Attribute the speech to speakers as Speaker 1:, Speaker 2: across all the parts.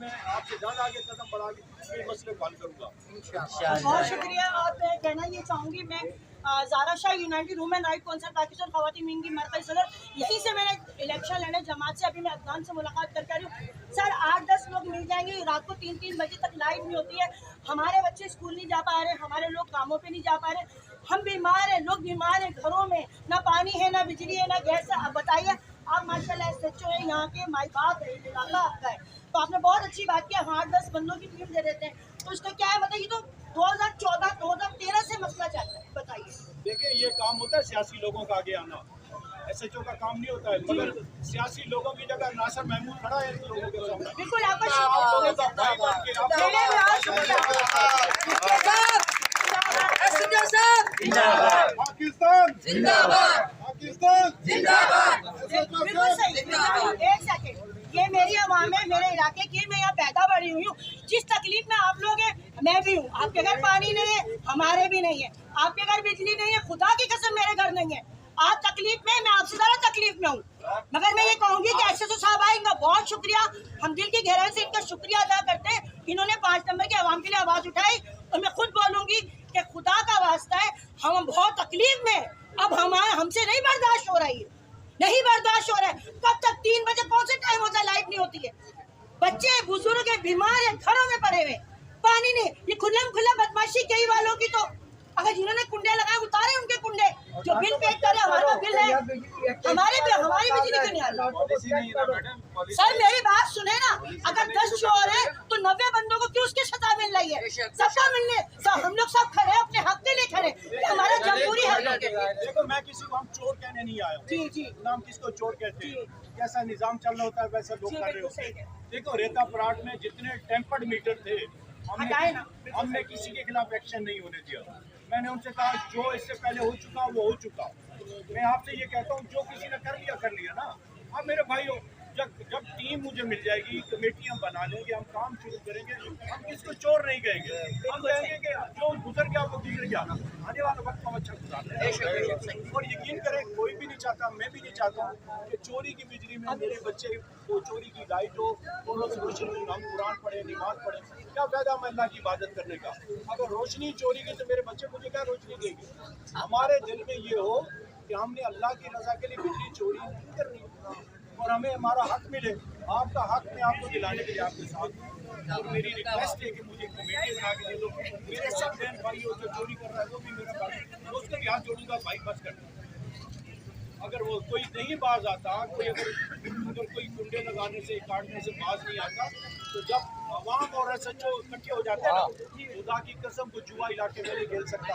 Speaker 1: मैं आपसे ज़्यादा आगे कदम बढ़ा के ये मसले को हल करूँगा।
Speaker 2: बहुत शुक्रिया। और मैं कहना ये चाहूँगी, मैं Zara Shah united women right council Pakistan ख़वातीन विंग की मरकज़ी सदर, यहीं से मैंने इलेक्शन लड़े जमात से। अभी मैं अदनान से मुलाकात करके आ रही हूँ। सर 8-10 लोग मिल जाएंगे, रात को 3-3 बजे तक लाइट नहीं होती है, हमारे बच्चे स्कूल नहीं जा पा रहे, हमारे लोग कामों पे नहीं जा पा रहे, हम बीमार हैं, लोग बीमार हैं, घरों में ना पानी है, ना बिजली है, ना गैस है। अब बताइए, आप माशाल्लाह SHO है यहाँ के, माई बाप है, इलाका आपका है, तो आपने बहुत अच्छी बात की, 8-10 बंदों की टीम दे देते हैं। तो इसका क्या है, मतलब ये तो 2014-2013 से मसला चल रहा है। बताइए।
Speaker 1: देखिए, ये काम होता है सियासी लोगों का आगे आना, SHO का काम नहीं होता है। मगर सियासी लोगों की जगह नासिर महमूद खड़ा है इन लोगों के सामने।
Speaker 2: बिल्कुल आपका
Speaker 1: पाकिस्तान जिंदाबाद, पाकिस्तान जिंदाबाद।
Speaker 2: बिल्कुल सही। एक सेकंड, ये मेरी आवाम है, मेरे इलाके की, मैं यहाँ पैदा बड़ी हुई हूँ। जिस तकलीफ में आप लोग हैं मैं भी हूँ। आपके घर पानी नहीं है, हमारे भी नहीं है। आपके घर बिजली नहीं है, खुदा की कसम मेरे घर नहीं है। आप तकलीफ में, मैं आपसे ज़्यादा तकलीफ में हूँ। मगर मैं ये कहूँगी कि SHO साहब आए, इनका बहुत शुक्रिया, हम दिल की गहराई से इनका शुक्रिया अदा करते हैं। इन्होंने 5 नंबर के आवाम के लिए आवाज़ उठाई, और मैं खुद बोलूँगी कि खुदा का वास्ता है, हम बहुत तकलीफ में, अब हमसे नहीं बर्दाश्त हो रही है, नहीं बर्दाश्त हो रहा है। कब तक 3 बजे कौन से टाइम होता है, लाइट नहीं होती है, बच्चे बुजुर्ग है, बीमार है, घरों में पड़े हुए, पानी नहीं। ये खुला बदमाशी कई वालों की, तो अगर जिन्होंने कुंडे लगाए उतारे उनके कुंडे, जो बिल पे करे, हमारा बिल है, हमारी बिजली क्यों नहीं आ रही? सर मेरी बात सुने ना, अगर 10 चोर है तो 90 बंदों को क्यों उसकी सजा मिल रही है? सबका मिलने, हम लोग सब खड़े हैं, अपने हक के लिए खड़े, ये हमारा जमहूरी हक है।
Speaker 1: देखो, मैं किसी को हम चोर कहने नहीं आया हूँ।
Speaker 2: जी जी,
Speaker 1: नाम किसको चोर कहते हैं? कैसा निजाम चल रहा होता है वैसा लोग कर रहे होते हैं। देखो, रेता प्लाट में जितने टेम्पर्ड मीटर थे, हमने किसी के खिलाफ एक्शन नहीं होने दिया। मैंने उनसे कहा जो इससे पहले हो चुका वो हो चुका। मैं आपसे ये कहता हूँ, जो किसी ने कर लिया ना। अब मेरे भाइयों, जब टीम मुझे मिल जाएगी, कमेटी हम बना लेंगे, हम काम शुरू करेंगे, हम किसको चोर नहीं कहेंगे, हम कहेंगे कि जो गुजर गया वो गुजर गया, आने वाला वक्त हम अच्छा गुजारें। और यकीन करें, कोई भी नहीं चाहता, मैं भी नहीं चाहता हूँ कि चोरी की बिजली में मेरे बच्चे को चोरी की लाइट हो, हम कुरान पढ़े, नमाज पढ़े, क्या फायदा हम अल्लाह की इबादत करने का? अगर रोशनी चोरी की तो मेरे बच्चे मुझे क्या रोशनी देंगे? हमारे दिल में ये हो कि हमने अल्लाह की रजा के लिए बिजली चोरी नहीं करनी, और हमें हमारा हक मिले। आपका हक मैं आपको दिलाने के लिए आपके साथ हूँ। और मेरी रिक्वेस्ट है कि मुझे कमेटी बना के दे दो। मेरे सब बहन भाई हो जो चोरी कर रहा है वो भी मेरा भाई, तो उसको भी हाथ जोड़ूंगा, भाई बस कर। अगर वो कोई नहीं बाज आता, अगर कोई कुंडे लगाने से, काटने से बाज नहीं आता, तो जब अवाम और SHO इकट्ठे हो जाते हैं ना, खुदा की कसम को जुआ इलाके में नहीं खेल सकता।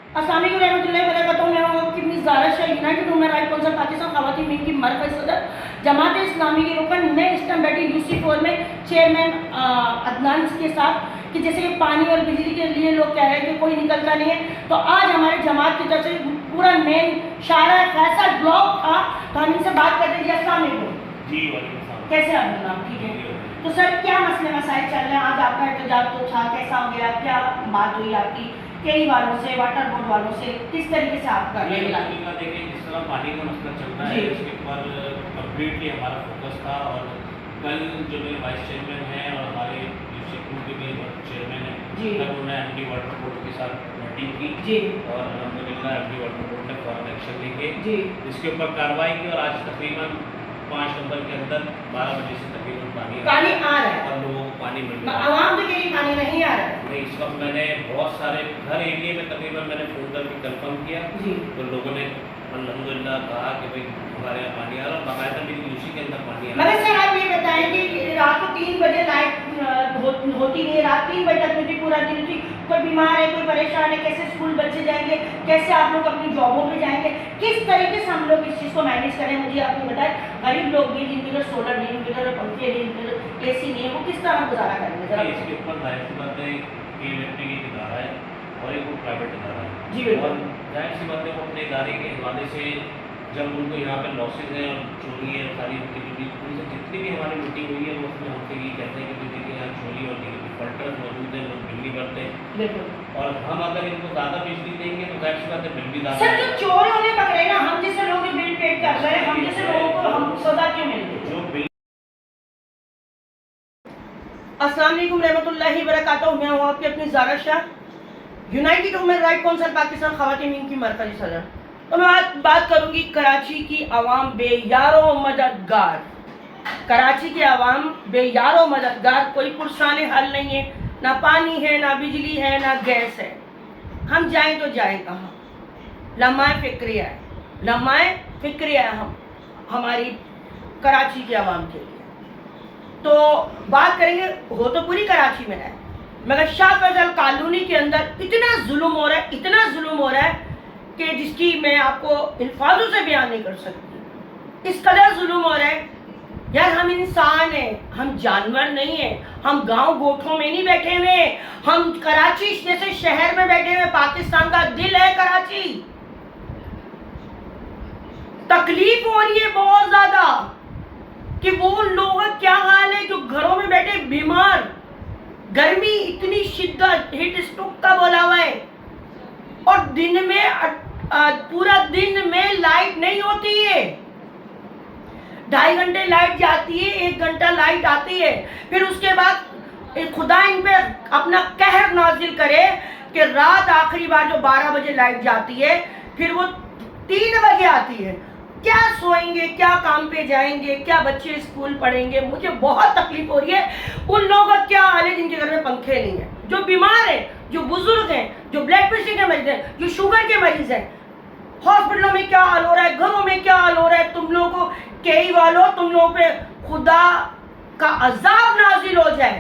Speaker 2: अस्सलाम वालेकुम रहमतुल्लाहि व बरकातहू। मैं हूँ कितनी Zara Shah united women right council Pakistan ख़वातीन विंग की मरकज़ी सदर, जमात इस्लामी की रुकन। मैं इस टाइम बैठी UC4 में चेयरमैन अदनान के साथ, कि जैसे कि पानी और बिजली के लिए लोग कह रहे हैं कि कोई निकलता नहीं है, तो आज हमारे जमात की तरफ से पूरा मेन शारा फैसल ब्लॉक था, तो हम इनसे बात करते हैं। अस्सलाम वालेकुम जी। कैसे आप जनाब? ठीक है। तो सर क्या मसले मसाइल चल रहे हैं? आज आपका एहतजाज तो था, कैसा हो गया, क्या बात हुई आपकी कई वालों से, वाटर बोर्ड वालों से, किस तरीके से आप कर रहे हैं?
Speaker 3: देखिए, जिस तरह पानी का मसला चल रहा है उसके ऊपर कम्प्लीटली हमारा फोकस था, और कल जो मेरे वाइस चेयरमैन हैं और हमारे UC2 के भी चेयरमैन हैं, तब उन्होंने MD वाटर बोर्ड के साथ मीटिंग की, और अल्हम्दुलिल्लाह MD वाटर बोर्ड ने फौरन एक्शन लेके इसके ऊपर कार्रवाई की, और आज तकरीबन 5 नंबर के अंदर 12 बजे से तकरीबन पानी आ रहा है, और लोगों को पानी मिल रहा है।
Speaker 2: आवाम तो कहीं पानी नहीं आ रहा है।
Speaker 3: नहीं, इस वक्त मैंने बहुत सारे हर एरिया में तकरीबन मैंने फ़ोन करके कंफर्म किया, तो लोगों ने अल्हम्दुलिल्लाह कहा कि भाई हमारे यहाँ पानी आ रहा है, बाकायदा मेरी UC के अंदर पानी आ रहा है।
Speaker 2: मगर सर आप ये बताएं कि रात को 3 बजे लाइट होती नहीं, रात 3 बजे तक मुझे पूरा दिन थी, कोई बीमार है, कोई परेशान है, कैसे स्कूल बच्चे जाएंगे, कैसे आप लोग अपनी जॉबों पे जाएंगे, किस तरीके से हम लोग इस चीज़ को मैनेज करें? मुझे आप ये बताएं, गरीब लोग भी जिनके सोलर नहीं, जिनके पंखे नहीं, AC नहीं है, वो किस तरह गुजारा करेंगे? जरा
Speaker 3: इसके ऊपर जाहिर सी बात है कि इलेक्ट्रिक एक इदारा है और एक प्राइवेट इदारा है
Speaker 2: जी,
Speaker 3: और जाहिर सी बात है वो अपने इदारे के हवाले से जब उनको यहाँ पे लॉसेज हैं और चोरी है सारी उनसे जितनी भी हमारी मीटिंग हुई है वो उसमें हमसे ये कहते हैं कि देखिए यहाँ चोरी और फल्टर मौजूद है, लोग बिल नहीं भरते हैं, और हम अगर इनको ज़्यादा बिजली देंगे तो जाहिर सी बात है बिल भी ज़्यादा।
Speaker 2: सर जो चोर होने पकड़े ना, हम जैसे लोग बिल पे कर रहे हैं, हम जैसे लोगों को हम सजा क्यों मिलती है?
Speaker 3: जो बिल
Speaker 4: अस्सलाम वालेकुम रहमतुल्लाहि व बरकातहू। मैं हूँ आपकी अपनी Zara Shah, united women right council Pakistan ख़वातीन की मरकज़ी सदर। तो मैं बात करूँगी कराची की आवाम बेयारो मददगार। कराची की आवाम बेयारो मददगार, कोई पुरसाने हल नहीं है, ना पानी है, ना बिजली है, ना गैस है। हम जाएं तो जाएं कहाँ? लम्हाए फिक्रिया है, लम्हाए फिक्रिया है हमारी कराची की आवाम के लिए। तो बात करेंगे, हो तो पूरी कराची में है, मगर शाह फैसल कॉलोनी के अंदर इतना जुल्म हो रहा है, इतना जुल्म हो रहा है कि जिसकी मैं आपको अल्फाजों से बयान नहीं कर सकती। इस कदर जुल्म हो रहा है यार। हम इंसान हैं, हम जानवर नहीं हैं। हम गांव गोठों में नहीं बैठे हुए, हम कराची जैसे शहर में बैठे हुए। पाकिस्तान का दिल है कराची। तकलीफ हो रही है बहुत ज्यादा कि वो लोग क्या हाल है जो घरों में बैठे बीमार। गर्मी इतनी शिद्दत, हीट स्ट्रोक का बोला हुआ है, और दिन में पूरा दिन में लाइट नहीं होती है। 2.5 घंटे लाइट जाती है, 1 घंटा लाइट आती है। फिर उसके बाद खुदा इन पे अपना कहर नाजिल करे कि रात आखिरी बार जो 12 बजे लाइट जाती है, फिर वो 3 बजे आती है। क्या सोएंगे, क्या काम पे जाएंगे, क्या बच्चे स्कूल पढ़ेंगे? मुझे बहुत तकलीफ हो रही है। उन लोगों का क्या हाल है जिनके घर में पंखे नहीं है, जो बीमार हैं, जो बुजुर्ग हैं, जो ब्लड प्रेशर के मरीज हैं, जो शुगर के मरीज हैं। हॉस्पिटलों में क्या हाल हो रहा है, घरों में क्या हाल हो रहा है। तुम लोगों को कई वालों, तुम लोगों पे खुदा का अजाब नाजिल हो जाए।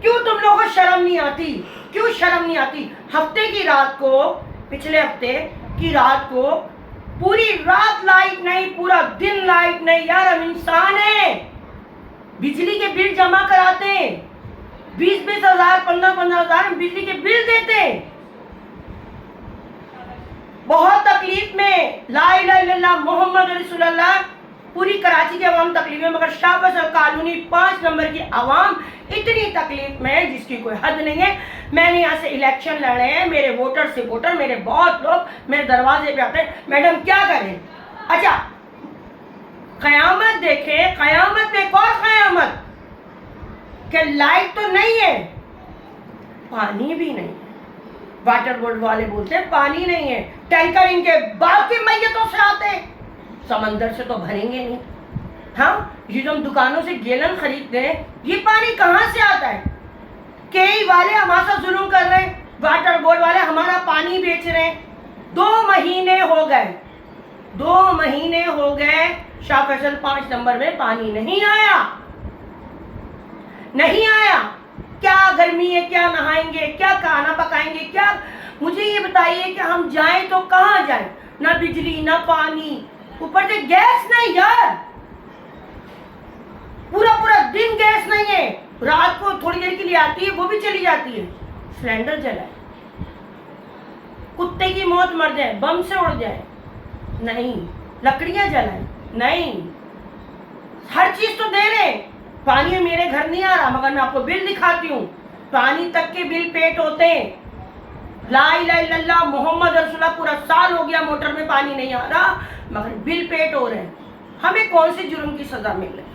Speaker 4: क्यों तुम लोगों को शर्म नहीं आती? क्यों शर्म नहीं आती? हफ्ते की रात को, पिछले हफ्ते की रात को पूरी रात लाइट नहीं, पूरा दिन लाइट नहीं। यार हम इंसान हैं, बिजली के बिल जमा कराते हैं, 20-20 हजार, 15-15 हजार हम बिजली के बिल देते हैं। बहुत तकलीफ में, ला इलाहा इल्लल्लाह मोहम्मद रसूलुल्लाह। पूरी कराची की आवाम तकलीफ में, मगर शाह फैसल कॉलोनी 5 नंबर की आवाम इतनी तकलीफ में है जिसकी कोई हद नहीं है। मैंने यहाँ से इलेक्शन लड़े हैं, मेरे वोटर से वोटर, मेरे बहुत लोग मेरे दरवाजे पे आते हैं, मैडम क्या करें? अच्छा, कयामत देखें, कयामत में एक और कयामत कि लाइट तो नहीं है, पानी भी नहीं है। वाटर बोर्ड वाले बोलते हैं पानी नहीं है, टैंकर इनके बाप की मैयतों से आते, समंदर से तो भरेंगे नहीं। हाँ, ये जो हम दुकानों से गैलन खरीदते हैं, ये पानी कहाँ से आता है? कई वाले हमारे साथ जुल्म कर रहे हैं, वाटर बोर्ड वाले हमारा पानी बेच रहे हैं। 2 महीने हो गए, 2 महीने हो गए शाह फैसल 5 नंबर में पानी नहीं आया, नहीं आया। क्या गर्मी है, क्या नहाएंगे, क्या खाना पकाएंगे, क्या? मुझे ये बताइए कि हम जाएं तो कहाँ जाएं? ना बिजली, ना पानी, ऊपर से गैस नहीं यार। पूरा पूरा दिन गैस नहीं है, रात को थोड़ी देर के लिए आती है, वो भी चली जाती है। सिलेंडर जलाए, कुत्ते की मौत मर जाए, बम से उड़ जाए, नहीं। लकड़ियां जलाए, नहीं। हर चीज तो दे रहे। पानी मेरे घर नहीं आ रहा, मगर मैं आपको बिल दिखाती हूँ, पानी तक के बिल पेट होते हैं। ला इलाहा इल्लल्लाह मोहम्मद रसूलुल्लाह, पूरा साल हो गया मोटर में पानी नहीं आ रहा, मगर बिल पेट हो रहे हैं। हमें कौन सी जुर्म की सजा मिल रही?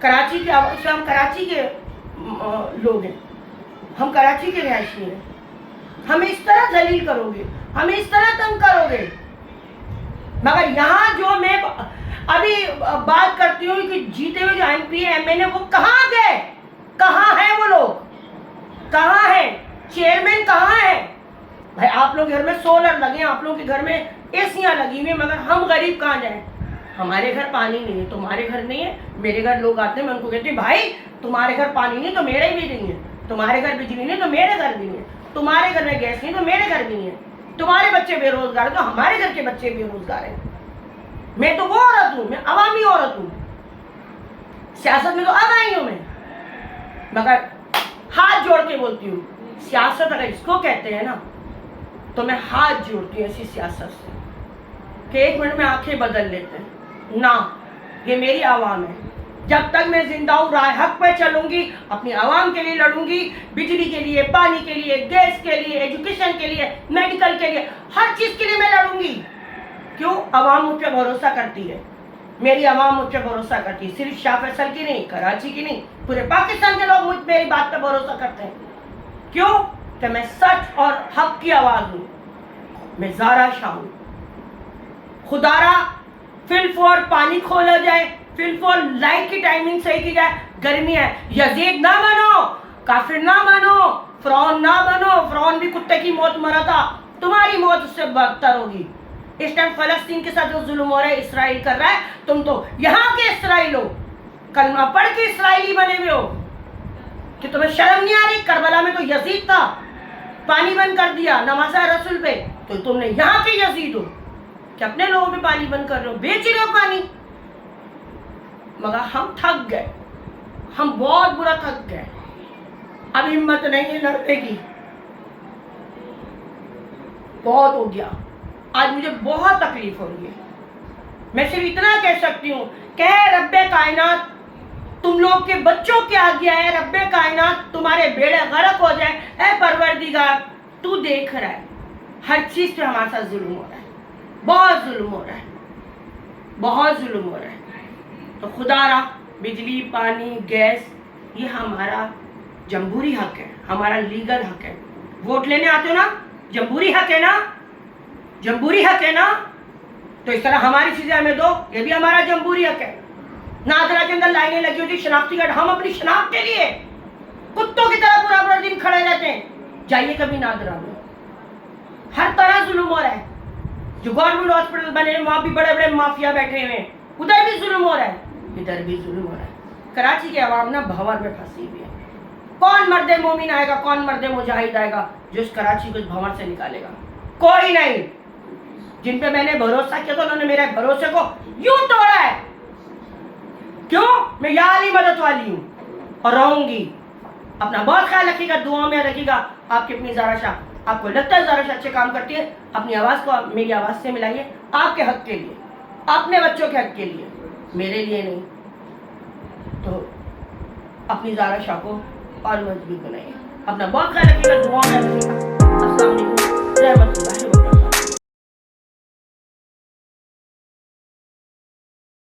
Speaker 4: कराची के, हम कराची के लोग हैं, हम कराची के रहशी हैं। हमें इस तरह जलील करोगे, हमें इस तरह तंग करोगे। मगर यहाँ जो मैं अभी बात करती हूँ कि जीते हुए जो MP MLA वो कहाँ गए? कहाँ हैं वो लोग? कहाँ हैं? चेयरमैन कहाँ है? भाई आप लोग घर में सोलर लगे, आप लोगों के घर में एसियां लगी हुई, मगर हम गरीब कहाँ जाएं? हमारे घर पानी नहीं है, तुम्हारे घर नहीं है, मेरे घर लोग आते हैं, मैं उनको कहती हूँ भाई तुम्हारे घर पानी नहीं तो मेरे भी नहीं है, तुम्हारे घर बिजली नहीं तो मेरे घर भी नहीं है, तुम्हारे घर में गैस नहीं तो मेरे घर भी नहीं है, तुम्हारे बच्चे बेरोजगार तो हमारे घर के बच्चे बेरोजगार हैं। मैं तो वो औरत हूँ, मैं अवामी औरत हूँ, सियासत में तो अब आई हूँ मैं, मगर हाथ जोड़ के बोलती हूँ, सियासत अगर इसको कहते हैं ना तो मैं हाथ जोड़ती हूँ ऐसी सियासत से कि 1 मिनट में आंखें बदल लेते हैं ना। ये मेरी आवाम है, जब तक मैं जिंदा हूँ राह हक पे चलूंगी, अपनी आवाम के लिए लड़ूंगी, बिजली के लिए, पानी के लिए, गैस के लिए, एजुकेशन के लिए, मेडिकल के लिए, हर चीज के लिए मैं लड़ूंगी। क्यों? आवाम मुझ पर भरोसा करती है, मेरी आवाम मुझ पर भरोसा करती है, सिर्फ शाह फैसल की नहीं, कराची की नहीं, पूरे पाकिस्तान के लोग मेरी बात पर भरोसा करते हैं। क्यों? कि मैं सच और हक की आवाज हूं। मैं ज़ारा शाह हूं। खुदारा फिलफोर पानी खोला जाए, फिलफोर लाइट की टाइमिंग सही की जाए। गर्मी है, यजीद ना बनो, काफिर ना बनो, फ़िरौन ना बनो। फ़िरौन भी कुत्ते की मौत मरा था, तुम्हारी मौत उससे बदतर होगी। इस टाइम फलस्तीन के साथ जो जुल्म हो रहा है इसराइल कर रहा है, तुम तो यहाँ के इसराइल हो, कलमा पढ़ के इसराइली बने हुए हो कि तुम्हें शर्म नहीं आ रही। करबला में तो यजीद था, पानी बंद कर दिया नमाज़ रसूल पे, तो तुमने यहाँ के यजीद हो कि अपने लोगों पे पानी बंद कर रहे हो, बेच रहे हो पानी। मगर हम थक गए, हम बहुत बुरा थक गए, अब हिम्मत नहीं है लड़ने की, बहुत हो गया। आज मुझे बहुत तकलीफ हो रही है। मैं सिर्फ इतना कह सकती हूँ, कह रब्बे कायनात तुम लोग के बच्चों के आगे है, रब्बे कायनात तुम्हारे बेड़े गरक हो जाए। ऐ परवरदिगार, तू देख रहा है हर चीज पे हमारे साथ जुल्म हो रहा है, बहुत जुल्म हो रहा है, बहुत जुल्म हो रहा है। तो खुदारा बिजली, पानी, गैस ये हमारा जमहूरी हक है, हमारा लीगल हक है। वोट लेने आते हो ना, जमहूरी हक है ना, जमहूरी हक है ना, तो इस तरह हमारी चीजें हमें दो, ये भी हमारा जमहूरी हक है। नादरा के अंदर लाइनें लगी होती शनाख्ती कार्ड, हम अपनी शनाख्त के लिए कुत्तों की तरह पूरा पूरा दिन खड़े रहते हैं। जाइए कभी नादरा में, हर तरह जुल्म हो रहा है। जो गवर्नमेंट हॉस्पिटल बने वहां भी बड़े बड़े माफिया बैठे हुए हैं, उधर भी जुल्म हो रहा है, इधर भी जुल्म हो रहा है। कराची की आवाम ना भंवर में फंसी हुई है। कौन मर्दे मोमिन आएगा, कौन मर्दे मुजाहिद आएगा जो इस कराची को इस भंवर से निकालेगा? कोई नहीं। जिन पे मैंने भरोसा किया था उन्होंने मेरे भरोसे को यूं तोड़ा है। क्यों? मैं यहाँ अली मदद वाली हूँ और रहूंगी। अपना बहुत ख्याल रखिएगा, दुआ में रखिएगा। आपकी अपनी ज़ारा शाह, आपको लगता है ज़ारा शाह अच्छे काम करती है, अपनी आवाज़ को मेरी आवाज़ से मिलाइए, आपके हक के लिए, अपने बच्चों के हक के लिए, मेरे लिए नहीं। तो अपनी ज़ारा शाह को और मजबूत बनाइए। अपना बहुत ख्याल रखिएगा, दुआ में रखिएगा। अस्सलाम वालेकुम, रहमतुल्लाह।